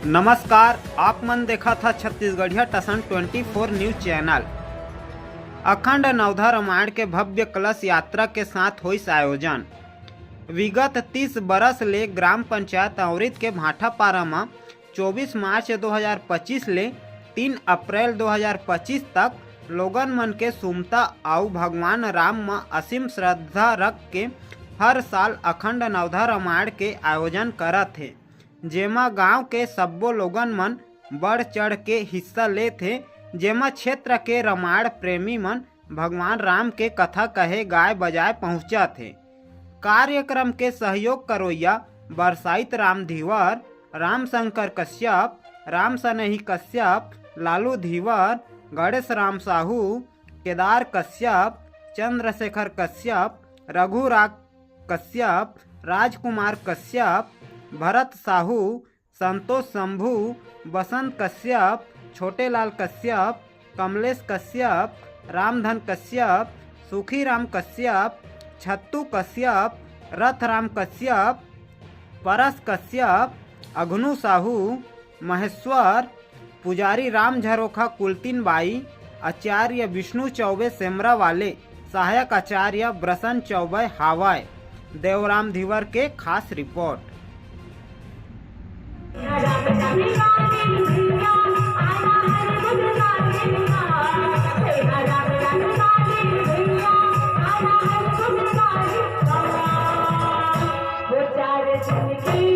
नमस्कार, आप मन देखा था छत्तीसगढ़िया टसन 24 न्यूज चैनल। अखंड नवधा रामायण के भव्य कलश यात्रा के साथ हुई आयोजन। विगत 30 बरस ले ग्राम पंचायत अमृत के भाटापारा में 24 मार्च 2025 ले 3 अप्रैल 2025 तक लोगन मन के सुमता आउ भगवान राम में असीम श्रद्धा रख के हर साल अखंड नवधा रामायण के आयोजन करत थे, जेमा गांव के सब्बो लोगन मन बढ़ चढ़ के हिस्सा लेथे, जेमा क्षेत्र के रामायण प्रेमी मन भगवान राम के कथा कहे गाय बजाए पहुंचा थे। कार्यक्रम के सहयोग करोइया बरसाइत राम धीवर, राम शंकर कश्यप, राम सनेही कश्यप, लालू धीवर, गणेश राम साहू, केदार कश्यप, चंद्रशेखर कश्यप, रघुराग कश्यप, राजकुमार कश्यप, भरत साहू, संतोष शंभू, बसंत कश्यप, छोटेलाल कश्यप, कमलेश कश्यप, रामधन कश्यप, सुखीराम कश्यप, छत्तू कश्यप, रथराम कश्यप, परस कश्यप, अघनु साहू, महेश्वर पुजारी, राम झरोखा, कुलतीन बाई, आचार्य विष्णु चौबे सेमरा वाले, सहायक आचार्य ब्रसन चौबे हावाय। देवराम धीवर के खास रिपोर्ट। वो चार जिंदगी